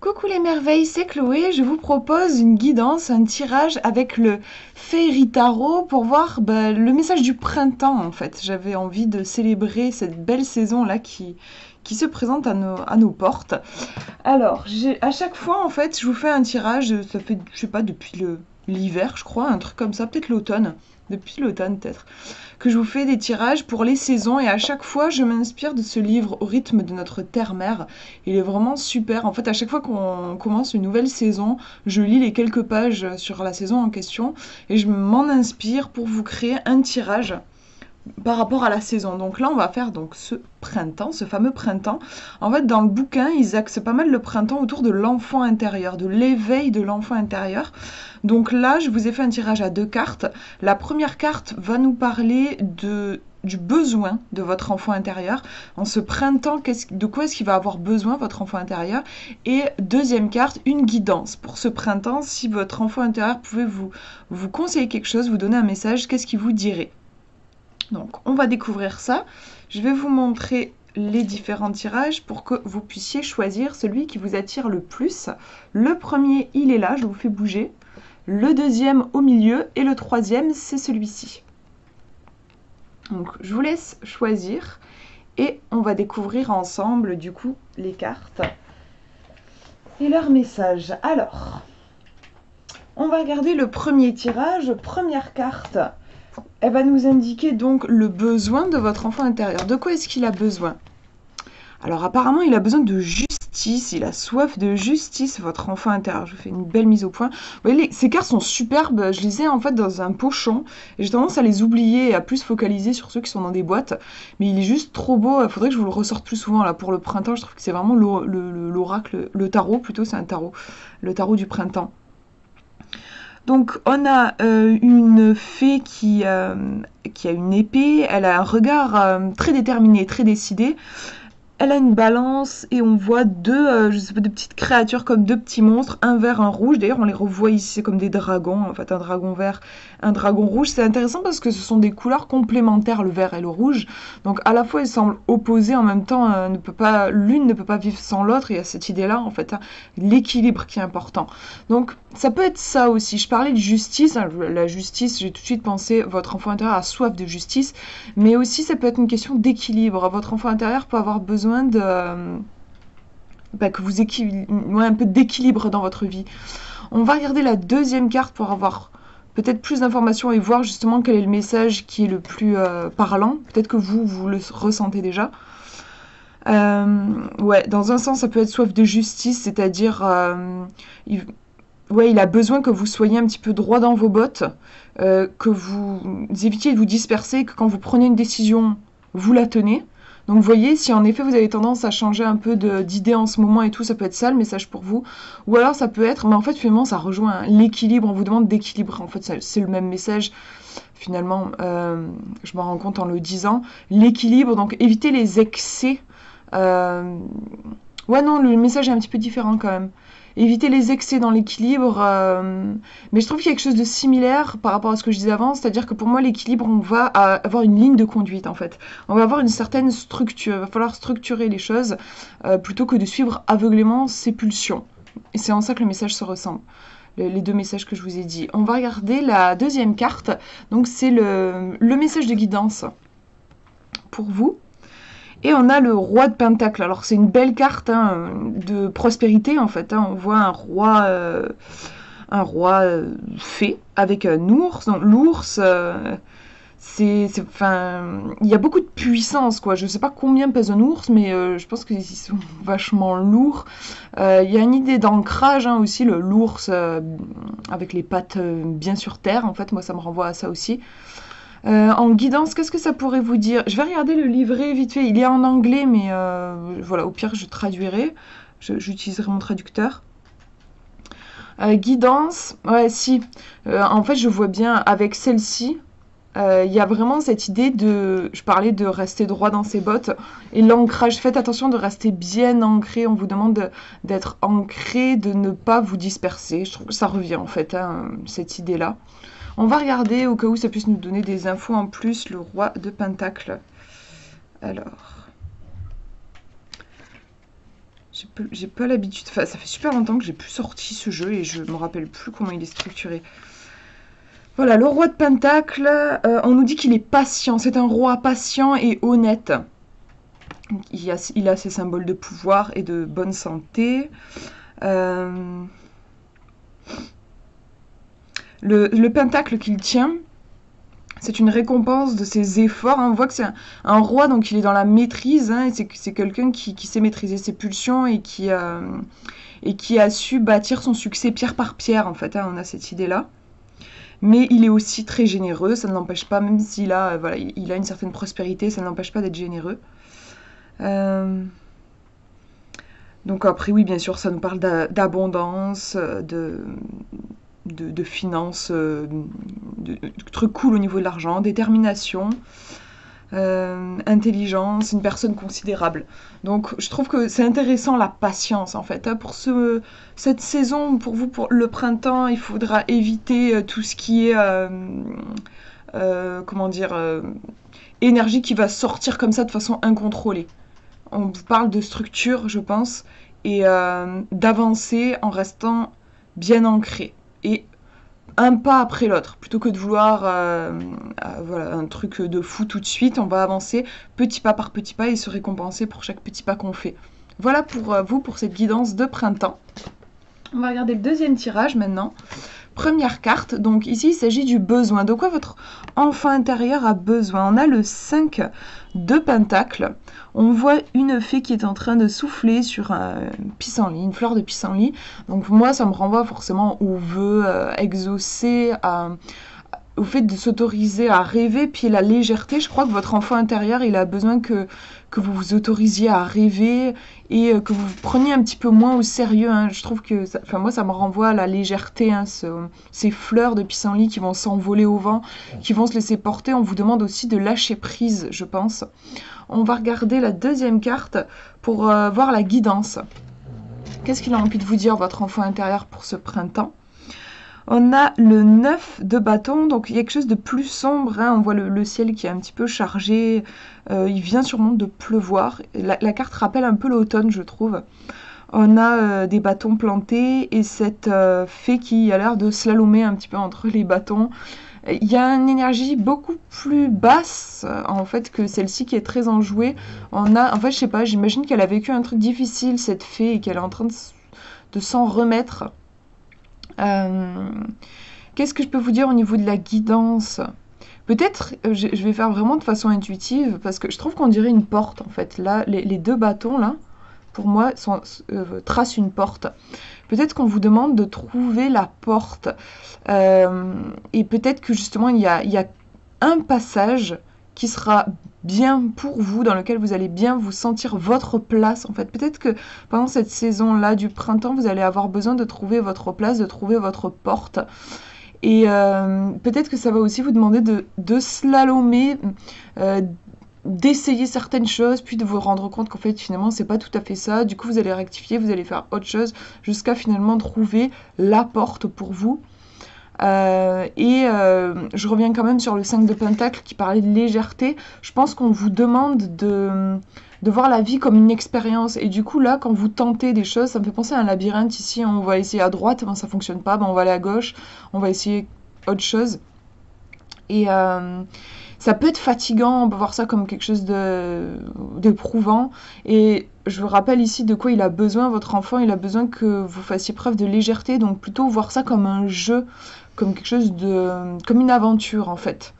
Coucou les merveilles, c'est Chloé. Je vous propose une guidance, un tirage avec le Fairy Tarot pour voir le message du printemps en fait. J'avais envie de célébrer cette belle saison là qui se présente à nos portes. Alors, à chaque fois en fait, je vous fais un tirage, ça fait, je sais pas, depuis l'hiver, je crois, un truc comme ça, peut-être l'automne. Depuis l'automne peut-être, que je vous fais des tirages pour les saisons et à chaque fois je m'inspire de ce livre Au rythme de notre terre-mère. Il est vraiment super. En fait, à chaque fois qu'on commence une nouvelle saison, je lis les quelques pages sur la saison en question et je m'en inspire pour vous créer un tirage par rapport à la saison. Donc là, on va faire donc ce printemps, ce fameux printemps. En fait, dans le bouquin, ils axent pas mal le printemps autour de l'enfant intérieur, de l'éveil de l'enfant intérieur. Donc là, je vous ai fait un tirage à 2 cartes. La première carte va nous parler du besoin de votre enfant intérieur. En ce printemps, de quoi est-ce qu'il va avoir besoin, votre enfant intérieur? Et deuxième carte, une guidance. Pour ce printemps, si votre enfant intérieur pouvait vous conseiller quelque chose, vous donner un message, qu'est-ce qu'il vous dirait? Donc, on va découvrir ça. Je vais vous montrer les différents tirages pour que vous puissiez choisir celui qui vous attire le plus. Le premier, il est là, je vous fais bouger. Le deuxième au milieu et le troisième, c'est celui-ci. Donc, je vous laisse choisir et on va découvrir ensemble, du coup, les cartes et leurs messages. Alors, on va regarder le premier tirage. Première carte. Elle va nous indiquer donc le besoin de votre enfant intérieur. De quoi est-ce qu'il a besoin? Alors apparemment, il a besoin de justice, il a soif de justice, votre enfant intérieur. Je vous fais une belle mise au point. Vous voyez, ces cartes sont superbes. Je les ai en fait dans un pochon et j'ai tendance à les oublier et à plus focaliser sur ceux qui sont dans des boîtes. Mais il est juste trop beau. Il faudrait que je vous le ressorte plus souvent là pour le printemps. Je trouve que c'est vraiment l'oracle, le tarot plutôt, c'est un tarot. Le tarot du printemps. Donc on a une fée qui a une épée, elle a un regard très déterminé, très décidé. Elle a une balance et on voit je sais pas, de petites créatures comme deux petits monstres, un vert, un rouge. D'ailleurs, on les revoit ici, c'est comme des dragons, en fait, un dragon vert, un dragon rouge. C'est intéressant parce que ce sont des couleurs complémentaires, le vert et le rouge. Donc, à la fois, ils semblent opposés, en même temps, l'une ne peut pas vivre sans l'autre. Il y a cette idée-là, en fait, hein, l'équilibre qui est important. Donc, ça peut être ça aussi. Je parlais de justice. Hein, la justice, j'ai tout de suite pensé, votre enfant intérieur a soif de justice. Mais aussi, ça peut être une question d'équilibre. Votre enfant intérieur peut avoir besoin que vous un peu d'équilibre dans votre vie. On va regarder la deuxième carte pour avoir peut-être plus d'informations et voir justement quel est le message qui est le plus parlant. Peut-être que vous le ressentez déjà. Ouais, dans un sens, ça peut être soif de justice, c'est-à-dire il a besoin que vous soyez un petit peu droit dans vos bottes, que vous évitiez de vous disperser, que quand vous prenez une décision, vous la tenez. Donc vous voyez, si en effet vous avez tendance à changer un peu d'idée en ce moment et tout, ça peut être ça le message pour vous. Ou alors ça peut être, mais en fait finalement ça rejoint l'équilibre, on vous demande d'équilibrer. En fait c'est le même message finalement, je m'en rends compte en le disant. L'équilibre, donc éviter les excès. Ouais non, le message est un petit peu différent quand même. Éviter les excès dans l'équilibre, mais je trouve qu'il y a quelque chose de similaire par rapport à ce que je disais avant, c'est-à-dire que pour moi l'équilibre, on va avoir une ligne de conduite en fait. On va avoir une certaine structure, il va falloir structurer les choses plutôt que de suivre aveuglément ses pulsions. Et c'est en ça que le message se ressemble, les deux messages que je vous ai dit. On va regarder la deuxième carte, donc c'est le message de guidance pour vous. Et on a le roi de Pentacle. Alors c'est une belle carte hein, de prospérité en fait. Hein. On voit un roi fée avec un ours. Donc l'ours, enfin, il y a beaucoup de puissance quoi. Je sais pas combien pèse un ours, mais je pense qu'ils sont vachement lourds. Il y a une idée d'ancrage hein, aussi, l'ours avec les pattes bien sur terre. En fait, moi ça me renvoie à ça aussi. En guidance, qu'est-ce que ça pourrait vous dire? Je vais regarder le livret vite fait. Il est en anglais, mais voilà, au pire, je traduirai. J'utiliserai mon traducteur. Guidance, ouais, si. En fait, je vois bien avec celle-ci. Il y a vraiment cette idée je parlais de rester droit dans ses bottes et l'ancrage. Faites attention de rester bien ancré. On vous demande d'être ancré, de ne pas vous disperser. Je trouve que ça revient en fait, hein, cette idée-là. On va regarder au cas où ça puisse nous donner des infos en plus, le roi de Pentacle. Alors, j'ai pas l'habitude. Enfin, ça fait super longtemps que j'ai plus sorti ce jeu et je me rappelle plus comment il est structuré. Voilà, le roi de Pentacle, on nous dit qu'il est patient. C'est un roi patient et honnête. Il a ses symboles de pouvoir et de bonne santé. Le pentacle qu'il tient, c'est une récompense de ses efforts. On voit que c'est un roi, donc il est dans la maîtrise. C'est quelqu'un qui sait maîtriser ses pulsions et qui a su bâtir son succès pierre par pierre, en fait. On a cette idée-là. Mais il est aussi très généreux. Ça ne l'empêche pas, même s'il a, voilà, il a une certaine prospérité, ça ne l'empêche pas d'être généreux. Donc après, oui, bien sûr, ça nous parle d'abondance, de finances, de trucs cool au niveau de l'argent, détermination, intelligence, une personne considérable. Donc je trouve que c'est intéressant la patience en fait. Pour cette saison, pour vous, pour le printemps, il faudra éviter tout ce qui est, comment dire, énergie qui va sortir comme ça de façon incontrôlée. On vous parle de structure, je pense, et d'avancer en restant bien ancré. Et un pas après l'autre, plutôt que de vouloir voilà, un truc de fou tout de suite, on va avancer petit pas par petit pas et se récompenser pour chaque petit pas qu'on fait. Voilà pour vous, pour cette guidance de printemps. On va regarder le deuxième tirage maintenant. Première carte, donc ici il s'agit du besoin. De quoi votre enfant intérieur a besoin? On a le 5 de Pentacle. On voit une fée qui est en train de souffler sur un pissenlit, une fleur de pissenlit. Donc moi ça me renvoie forcément au vœu exaucé, au fait de s'autoriser à rêver, puis la légèreté. Je crois que votre enfant intérieur, il a besoin que vous vous autorisiez à rêver et que vous vous preniez un petit peu moins au sérieux. Je trouve que, moi, ça me renvoie à la légèreté, ces fleurs de pissenlit qui vont s'envoler au vent, qui vont se laisser porter. On vous demande aussi de lâcher prise, je pense. On va regarder la deuxième carte pour voir la guidance. Qu'est-ce qu'il a envie de vous dire, votre enfant intérieur, pour ce printemps? On a le 9 de bâton, donc il y a quelque chose de plus sombre, on voit le ciel qui est un petit peu chargé, il vient sûrement de pleuvoir. La carte rappelle un peu l'automne, je trouve. On a des bâtons plantés et cette fée qui a l'air de slalomer un petit peu entre les bâtons. Il y a une énergie beaucoup plus basse en fait que celle-ci qui est très enjouée. En fait, je sais pas, j'imagine qu'elle a vécu un truc difficile, cette fée, et qu'elle est en train de s'en remettre. Qu'est-ce que je peux vous dire au niveau de la guidance? Peut-être, je vais faire vraiment de façon intuitive, parce que je trouve qu'on dirait une porte, en fait. Là, les deux bâtons, là, pour moi, tracent une porte. Peut-être qu'on vous demande de trouver la porte. Et peut-être que, justement, il y a un passage qui sera bien pour vous, dans lequel vous allez bien vous sentir votre place, en fait. Peut-être que pendant cette saison-là du printemps, vous allez avoir besoin de trouver votre place, de trouver votre porte. Et peut-être que ça va aussi vous demander de slalomer, d'essayer certaines choses, puis de vous rendre compte qu'en fait, finalement, c'est pas tout à fait ça. Du coup, vous allez rectifier, vous allez faire autre chose, jusqu'à finalement trouver la porte pour vous. Je reviens quand même sur le 5 de Pentacle qui parlait de légèreté. Je pense qu'on vous demande de voir la vie comme une expérience. Et du coup, là, quand vous tentez des choses, ça me fait penser à un labyrinthe ici. On va essayer à droite, ça fonctionne pas, on va aller à gauche, on va essayer autre chose. Et ça peut être fatigant, on peut voir ça comme quelque chose d'éprouvant. Et je vous rappelle ici de quoi il a besoin, votre enfant. Il a besoin que vous fassiez preuve de légèreté, donc plutôt voir ça comme un jeu, comme quelque chose comme une aventure en fait,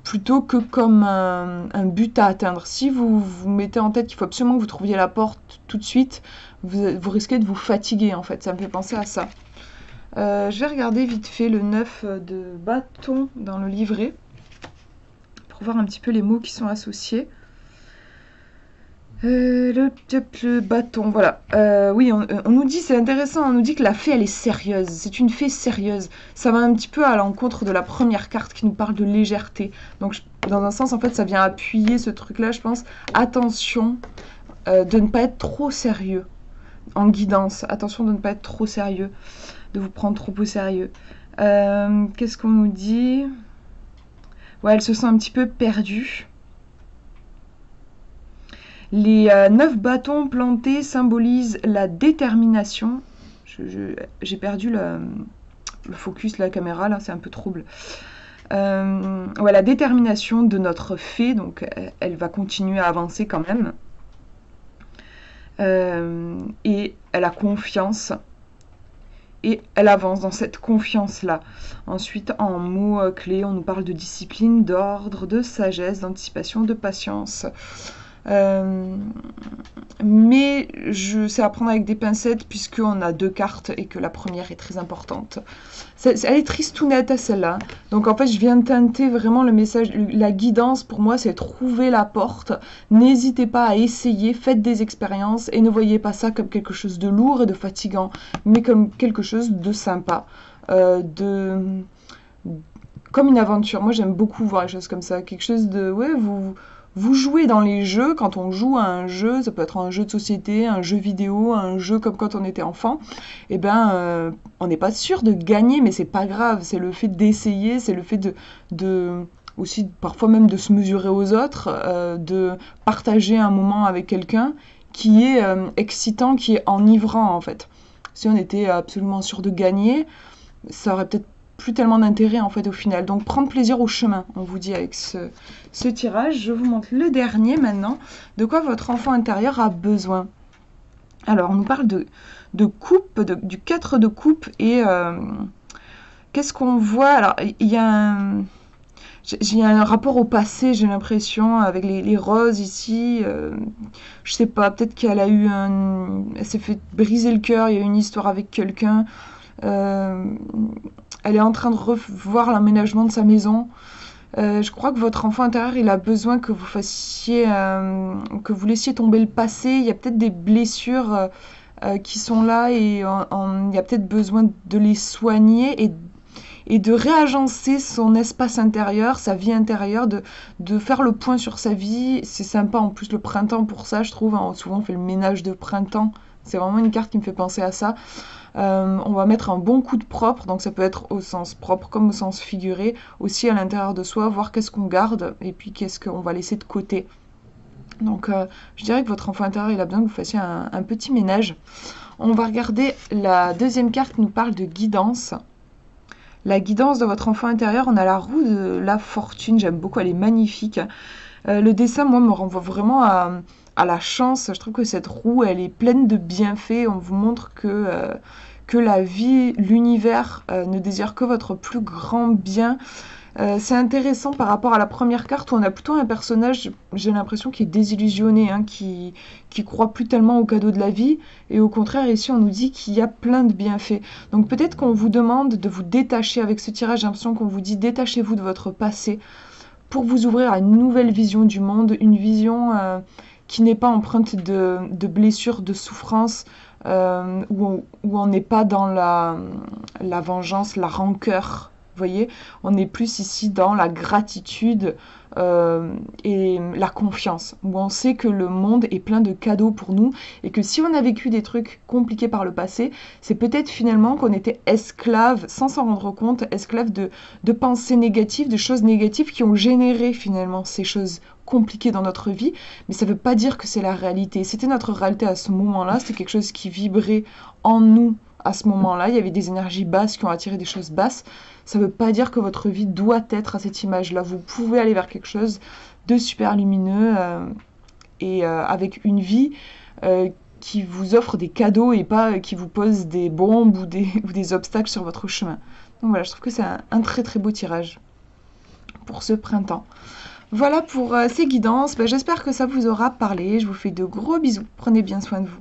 plutôt que comme un but à atteindre. Si vous vous mettez en tête qu'il faut absolument que vous trouviez la porte tout de suite, vous risquez de vous fatiguer en fait. Ça me fait penser à ça. Je vais regarder vite fait le 9 de bâton dans le livret pour voir un petit peu les mots qui sont associés. Le bâton, voilà. Oui, on nous dit, c'est intéressant, on nous dit que la fée, elle est sérieuse. C'est une fée sérieuse. Ça va un petit peu à l'encontre de la première carte qui nous parle de légèreté. Donc, dans un sens, en fait, ça vient appuyer ce truc-là, je pense. Attention de ne pas être trop sérieux en guidance. Attention de ne pas être trop sérieux, de vous prendre trop au sérieux. Qu'est-ce qu'on nous dit? Ouais, elle se sent un petit peu perdue. Les 9 bâtons plantés symbolisent la détermination. J'ai perdu le focus, la caméra, là, c'est un peu trouble. Ouais, la détermination de notre fée, donc elle va continuer à avancer quand même. Et elle a confiance. Et elle avance dans cette confiance-là. Ensuite, en mots-clés, on nous parle de discipline, d'ordre, de sagesse, d'anticipation, de patience. Mais c'est à prendre avec des pincettes puisqu'on a 2 cartes et que la première est très importante. Elle est tristounette celle-là. Donc en fait je viens de teinter vraiment le message, la guidance pour moi c'est trouver la porte. N'hésitez pas à essayer, faites des expériences et ne voyez pas ça comme quelque chose de lourd et de fatigant, mais comme quelque chose de sympa, comme une aventure. Moi j'aime beaucoup voir les choses comme ça, quelque chose de... Ouais, vous jouez dans les jeux, quand on joue à un jeu, ça peut être un jeu de société, un jeu vidéo, un jeu comme quand on était enfant, et on n'est pas sûr de gagner, mais c'est pas grave, c'est le fait d'essayer, c'est le fait aussi parfois même de se mesurer aux autres, de partager un moment avec quelqu'un qui est excitant, qui est enivrant en fait. Si on était absolument sûr de gagner, ça aurait peut-être plus tellement d'intérêt en fait au final. Donc prendre plaisir au chemin, on vous dit avec ce tirage. Je vous montre le dernier maintenant. De quoi votre enfant intérieur a besoin. Alors on nous parle de coupe, du 4 de coupe et qu'est-ce qu'on voit. Alors il y a un rapport au passé, j'ai l'impression, avec les roses ici. Je sais pas, peut-être qu'elle a eu elle s'est fait briser le cœur, il y a eu une histoire avec quelqu'un. Elle est en train de revoir l'aménagement de sa maison. Je crois que votre enfant intérieur, il a besoin que vous fassiez, que vous laissiez tomber le passé. Il y a peut-être des blessures qui sont là et il y a peut-être besoin de les soigner et de réagencer son espace intérieur, sa vie intérieure, de faire le point sur sa vie. C'est sympa en plus le printemps pour ça, je trouve. Souvent on fait le ménage de printemps. C'est vraiment une carte qui me fait penser à ça. On va mettre un bon coup de propre, donc ça peut être au sens propre comme au sens figuré, aussi à l'intérieur de soi, voir qu'est-ce qu'on garde et puis qu'est-ce qu'on va laisser de côté. Donc je dirais que votre enfant intérieur, il a besoin que vous fassiez un petit ménage. On va regarder la deuxième carte qui nous parle de guidance. La guidance de votre enfant intérieur, on a la roue de la fortune, j'aime beaucoup, elle est magnifique. Le dessin, moi, me renvoie vraiment à la chance. Je trouve que cette roue, elle est pleine de bienfaits. On vous montre que la vie, l'univers ne désire que votre plus grand bien. C'est intéressant par rapport à la première carte où on a plutôt un personnage, j'ai l'impression, qui est désillusionné, hein, qui croit plus tellement au cadeau de la vie. Et au contraire, ici, on nous dit qu'il y a plein de bienfaits. Donc peut-être qu'on vous demande de vous détacher avec ce tirage. J'ai l'impression qu'on vous dit détachez-vous de votre passé pour vous ouvrir à une nouvelle vision du monde, une vision qui n'est pas empreinte de blessures, de souffrances, où on n'est pas dans la vengeance, la rancœur. Vous voyez, on est plus ici dans la gratitude et la confiance, où on sait que le monde est plein de cadeaux pour nous et que si on a vécu des trucs compliqués par le passé, c'est peut-être finalement qu'on était esclave, sans s'en rendre compte, esclave de pensées négatives, de choses négatives qui ont généré finalement ces choses compliquées dans notre vie, mais ça ne veut pas dire que c'est la réalité. C'était notre réalité à ce moment-là, c'était quelque chose qui vibrait en nous à ce moment-là, il y avait des énergies basses qui ont attiré des choses basses. Ça ne veut pas dire que votre vie doit être à cette image-là. Vous pouvez aller vers quelque chose de super lumineux et avec une vie qui vous offre des cadeaux et pas qui vous pose des bombes ou des obstacles sur votre chemin. Donc voilà, je trouve que c'est un très très beau tirage pour ce printemps. Voilà pour ces guidances. J'espère que ça vous aura parlé. Je vous fais de gros bisous. Prenez bien soin de vous.